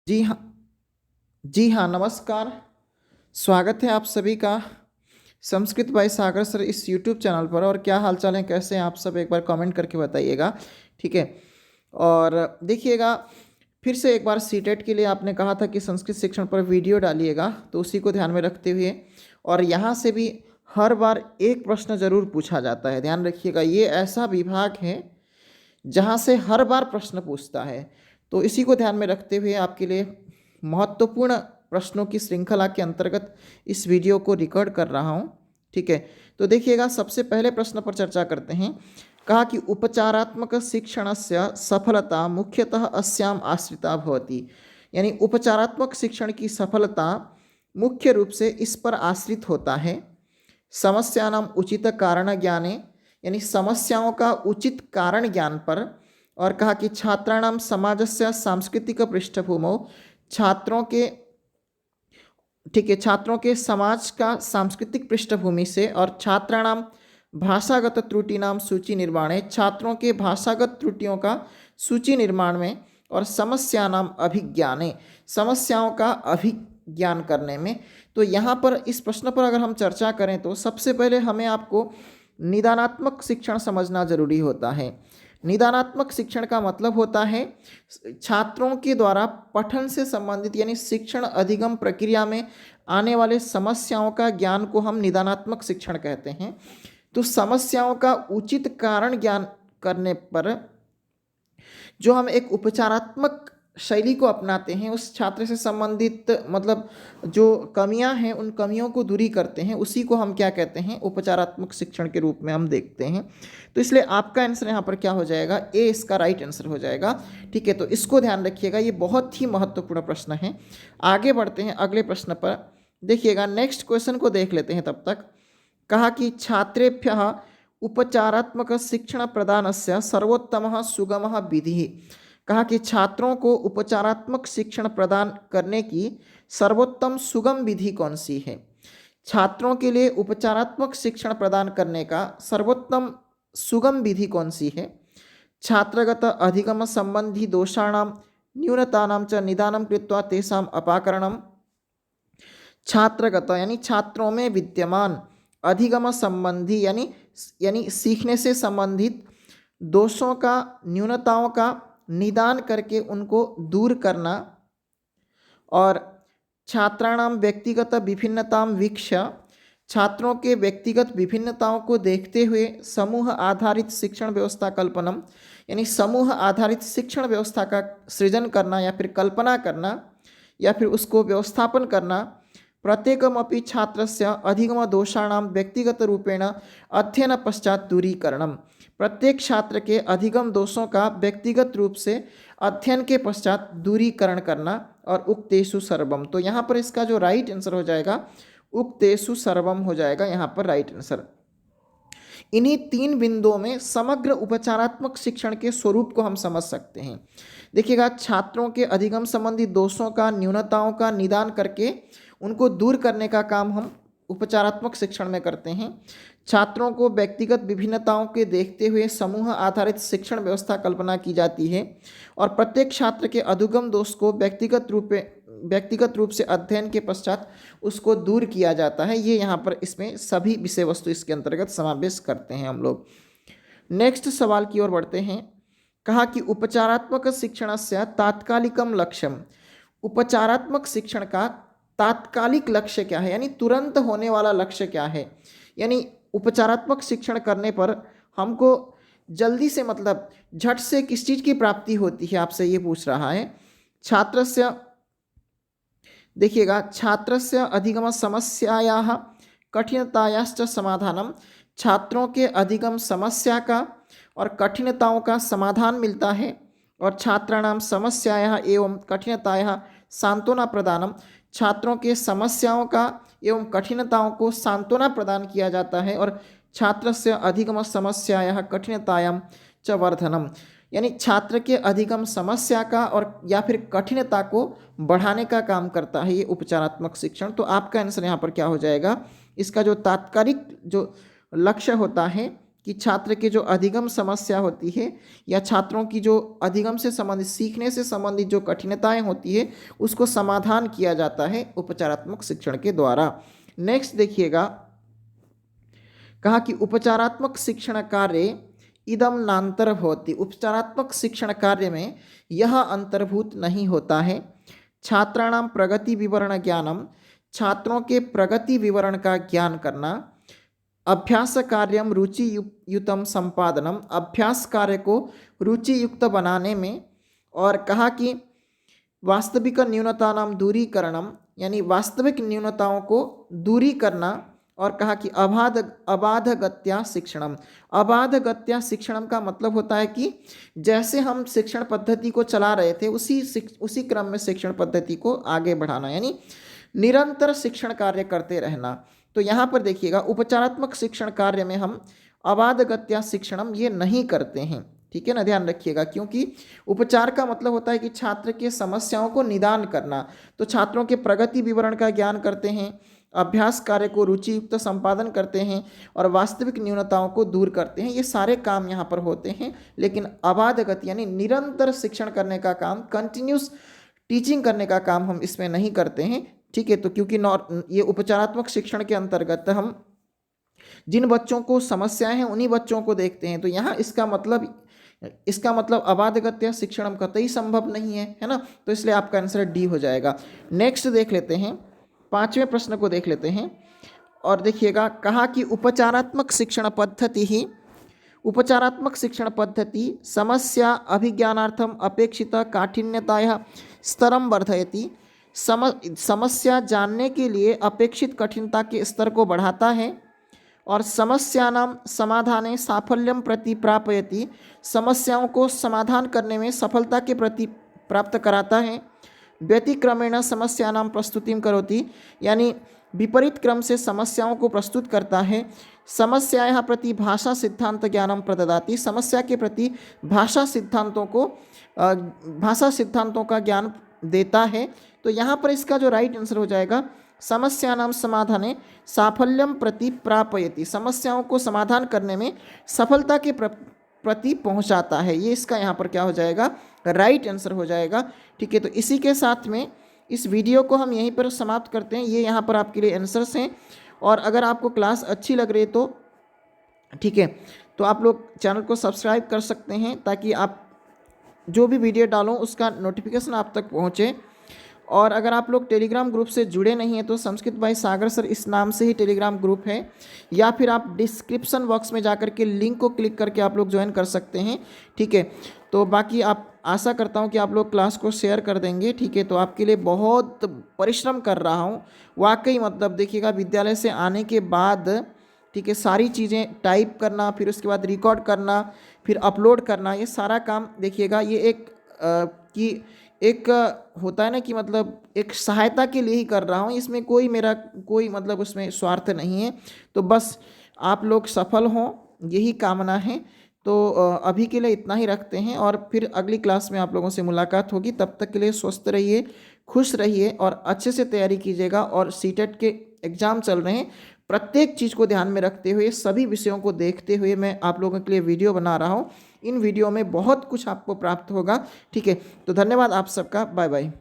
जी हाँ। जी हाँ, नमस्कार। स्वागत है आप सभी का संस्कृत बाय सागर सर इस यूट्यूब चैनल पर। और क्या हाल चाल है, कैसे हैं आप सब, एक बार कमेंट करके बताइएगा। ठीक है। और देखिएगा, फिर से एक बार सीटेट के लिए आपने कहा था कि संस्कृत शिक्षण पर वीडियो डालिएगा, तो उसी को ध्यान में रखते हुए और यहाँ से भी हर बार एक प्रश्न जरूर पूछा जाता है। ध्यान रखिएगा, ये ऐसा विभाग है जहाँ से हर बार प्रश्न पूछता है। तो इसी को ध्यान में रखते हुए आपके लिए महत्वपूर्ण प्रश्नों की श्रृंखला के अंतर्गत इस वीडियो को रिकॉर्ड कर रहा हूँ। ठीक है। तो देखिएगा, सबसे पहले प्रश्न पर चर्चा करते हैं। कहा कि उपचारात्मक शिक्षणस्य सफलता मुख्यतः अस्याम आश्रिता भवति। यानी उपचारात्मक शिक्षण की सफलता मुख्य रूप से इस पर आश्रित होता है। समस्यानाम उचित कारण ज्ञाने, यानी समस्याओं का उचित कारण ज्ञान पर। और कहा कि छात्राणाम समाजस्य सांस्कृतिक पृष्ठभूमौ, छात्रों के, ठीक है, छात्रों के समाज का सांस्कृतिक पृष्ठभूमि से। और छात्राणाम भाषागत त्रुटिनाम सूची निर्माणे, छात्रों के भाषागत त्रुटियों का सूची निर्माण में। और समस्यानाम अभिज्ञाने, समस्याओं का अभिज्ञान करने में। तो यहाँ पर इस प्रश्न पर अगर हम चर्चा करें तो सबसे पहले हमें आपको निदानात्मक शिक्षण समझना जरूरी होता है। निदानात्मक शिक्षण का मतलब होता है छात्रों के द्वारा पठन से संबंधित यानी शिक्षण अधिगम प्रक्रिया में आने वाले समस्याओं का ज्ञान को हम निदानात्मक शिक्षण कहते हैं। तो समस्याओं का उचित कारण ज्ञान करने पर जो हम एक उपचारात्मक शैली को अपनाते हैं, उस छात्र से संबंधित मतलब जो कमियां हैं उन कमियों को दूरी करते हैं, उसी को हम क्या कहते हैं, उपचारात्मक शिक्षण के रूप में हम देखते हैं। तो इसलिए आपका आंसर यहाँ पर क्या हो जाएगा, ए इसका राइट आंसर हो जाएगा। ठीक है, तो इसको ध्यान रखिएगा, ये बहुत ही महत्वपूर्ण प्रश्न है। आगे बढ़ते हैं अगले प्रश्न पर। देखिएगा, नेक्स्ट क्वेश्चन को देख लेते हैं तब तक। कहा कि छात्रेभ्यः उपचारात्मक शिक्षण प्रदानस्य सर्वोत्तमः सुगमः विधिः। कहा कि छात्रों को उपचारात्मक शिक्षण प्रदान करने की सर्वोत्तम सुगम विधि कौन सी है। छात्रों के लिए उपचारात्मक शिक्षण प्रदान करने का सर्वोत्तम सुगम विधि कौन सी है। छात्रगत अधिगम संबंधी दोषाणां न्यूनतानां च निदानं कृत्वा तेषाम् अपाकरणम्। छात्रगत यानी छात्रों में विद्यमान, अधिगम संबंधी यानी सीखने से संबंधित दोषों का, न्यूनताओं का निदान करके उनको दूर करना। और छात्राणाम व्यक्तिगत विभिन्नतां वीक्ष्य, छात्रों के व्यक्तिगत विभिन्नताओं को देखते हुए समूह आधारित शिक्षण व्यवस्था कल्पनम, यानी समूह आधारित शिक्षण व्यवस्था का सृजन करना या फिर कल्पना करना या फिर उसको व्यवस्थापन करना। प्रत्येकमपि छात्रस्य अधिगम दोषाणां व्यक्तिगत रूपेण अध्ययन पश्चात दूरीकरणम, प्रत्येक छात्र के अधिगम दोषों का व्यक्तिगत रूप से अध्ययन के पश्चात दूरीकरण करना। और उक्तेषु सर्वम, तो यहाँ पर इसका जो राइट आंसर हो जाएगा उक्तेषु सर्वम हो जाएगा यहाँ पर राइट आंसर। इन्हीं तीन बिंदुओं में समग्र उपचारात्मक शिक्षण के स्वरूप को हम समझ सकते हैं। देखिएगा, छात्रों के अधिगम संबंधी दोषों का, न्यूनताओं का निदान करके उनको दूर करने का काम हम उपचारात्मक शिक्षण में करते हैं। छात्रों को व्यक्तिगत विभिन्नताओं के देखते हुए समूह आधारित शिक्षण व्यवस्था कल्पना की जाती है। और प्रत्येक छात्र के अधिगम दोष को व्यक्तिगत रूप से अध्ययन के पश्चात उसको दूर किया जाता है। ये यहाँ पर इसमें सभी विषय वस्तु इसके अंतर्गत समावेश करते हैं हम लोग। नेक्स्ट सवाल की ओर बढ़ते हैं। कहा कि उपचारात्मक शिक्षणस्य तात्कालिकम लक्ष्यम, उपचारात्मक शिक्षण का तात्कालिक लक्ष्य क्या है, यानी तुरंत होने वाला लक्ष्य क्या है। यानी उपचारात्मक शिक्षण करने पर हमको जल्दी से मतलब झट से किस चीज़ की प्राप्ति होती है, आपसे ये पूछ रहा है। छात्रस्य, देखिएगा, छात्रस्य अधिगम समस्यायाः कठिनतायाश्च समाधानम, छात्रों के अधिगम समस्या का और कठिनताओं का समाधान मिलता है। और छात्राणाम समस्यायाः एवं कठिनतायाः सांत्वना प्रदानम, छात्रों के समस्याओं का एवं कठिनताओं को सांत्वना प्रदान किया जाता है। और छात्रस्य अधिगम समस्यायाः कठिनतायां च वर्धनम, यानी छात्र के अधिगम समस्या का और या फिर कठिनता को बढ़ाने का काम करता है ये उपचारात्मक शिक्षण। तो आपका आंसर यहाँ पर क्या हो जाएगा, इसका जो तात्कालिक जो लक्ष्य होता है कि छात्र के जो अधिगम समस्या होती है या छात्रों की जो अधिगम से संबंधित, सीखने से संबंधित जो कठिनाइयाँ होती है उसको समाधान किया जाता है उपचारात्मक शिक्षण के द्वारा। नेक्स्ट देखिएगा, कहा कि उपचारात्मक शिक्षण कार्य इदम नांतर्भवति, उपचारात्मक शिक्षण कार्य में यह अंतर्भूत नहीं होता है। छात्राणाम प्रगति विवरण ज्ञानम, छात्रों के प्रगति विवरण का ज्ञान करना। अभ्यास कार्यम रुचि युतम संपादनम, अभ्यास कार्य को रुचि युक्त बनाने में। और कहा कि वास्तविक न्यूनता नाम दूरीकरणम, यानी वास्तविक न्यूनताओं को दूरी करना। और कहा कि अबाध गत्या शिक्षणम, अबाध गत्या शिक्षणम का मतलब होता है कि जैसे हम शिक्षण पद्धति को चला रहे थे उसी क्रम में शिक्षण पद्धति को आगे बढ़ाना, यानी निरंतर शिक्षण कार्य करते रहना। तो यहाँ पर देखिएगा, उपचारात्मक शिक्षण कार्य में हम अबाध गत्या शिक्षणम ये नहीं करते हैं, ठीक है ना, ध्यान रखिएगा। क्योंकि उपचार का मतलब होता है कि छात्र के समस्याओं को निदान करना, तो छात्रों के प्रगति विवरण का ज्ञान करते हैं, अभ्यास कार्य को रुचि युक्त संपादन करते हैं और वास्तविक न्यूनताओं को दूर करते हैं। ये सारे काम यहाँ पर होते हैं, लेकिन अबाध गति यानी निरंतर शिक्षण करने का काम, कंटिन्यूस टीचिंग करने का काम हम इसमें नहीं करते हैं, ठीक है। तो क्योंकि ये उपचारात्मक शिक्षण के अंतर्गत हम जिन बच्चों को समस्याएं हैं उन्हीं बच्चों को देखते हैं, तो यहाँ इसका मतलब अबाध गत्या शिक्षण कतई संभव नहीं है ना। तो इसलिए आपका आंसर डी हो जाएगा। नेक्स्ट देख लेते हैं, 5वें प्रश्न को देख लेते हैं। और देखिएगा, कहा कि उपचारात्मक शिक्षण पद्धति समस्या अभिज्ञानार्थम अपेक्षित काठिन्यताया स्तरम वर्धयति, समस्या जानने के लिए अपेक्षित कठिनता के स्तर को बढ़ाता है। और समस्यानां समाधाने साफल्यम प्रति प्रापयति, समस्याओं को समाधान करने में सफलता के प्रति प्राप्त कराता है। व्यतिक्रमेण समस्यानां प्रस्तुतिम करोति, यानी विपरीत क्रम से समस्याओं को प्रस्तुत करता है। समस्यायाः प्रति भाषा सिद्धांत ज्ञानम प्रददाति, समस्या के प्रति भाषा सिद्धांतों का ज्ञान देता है। तो यहाँ पर इसका जो राइट आंसर हो जाएगा, समस्यानां समाधाने साफल्यम प्रति प्रापयति, समस्याओं को समाधान करने में सफलता के प्रति पहुँचाता है। ये इसका यहाँ पर क्या हो जाएगा, राइट आंसर हो जाएगा, ठीक है। तो इसी के साथ में इस वीडियो को हम यहीं पर समाप्त करते हैं। ये यहाँ पर आपके लिए आंसर्स हैं, और अगर आपको क्लास अच्छी लग रही है तो ठीक है, तो आप लोग चैनल को सब्सक्राइब कर सकते हैं, ताकि आप जो भी वीडियो डालो उसका नोटिफिकेशन आप तक पहुँचे। और अगर आप लोग टेलीग्राम ग्रुप से जुड़े नहीं हैं तो संस्कृत बाय सागर सर इस नाम से ही टेलीग्राम ग्रुप है, या फिर आप डिस्क्रिप्शन बॉक्स में जाकर के लिंक को क्लिक करके आप लोग ज्वाइन कर सकते हैं, ठीक है। तो बाकी आप आशा करता हूं कि आप लोग क्लास को शेयर कर देंगे, ठीक है। तो आपके लिए बहुत परिश्रम कर रहा हूं वाकई, मतलब देखिएगा, विद्यालय से आने के बाद, ठीक है, सारी चीज़ें टाइप करना, फिर उसके बाद रिकॉर्ड करना, फिर अपलोड करना, ये सारा काम देखिएगा, ये एक होता है ना कि मतलब एक सहायता के लिए ही कर रहा हूँ, इसमें मेरा कोई मतलब उसमें स्वार्थ नहीं है। तो बस आप लोग सफल हों, यही कामना है। तो अभी के लिए इतना ही रखते हैं, और फिर अगली क्लास में आप लोगों से मुलाकात होगी। तब तक के लिए स्वस्थ रहिए, खुश रहिए और अच्छे से तैयारी कीजिएगा। और सीटेट के एग्ज़ाम चल रहे हैं, प्रत्येक चीज़ को ध्यान में रखते हुए, सभी विषयों को देखते हुए मैं आप लोगों के लिए वीडियो बना रहा हूँ। इन वीडियो में बहुत कुछ आपको प्राप्त होगा, ठीक है। तो धन्यवाद आप सबका, बाय बाय।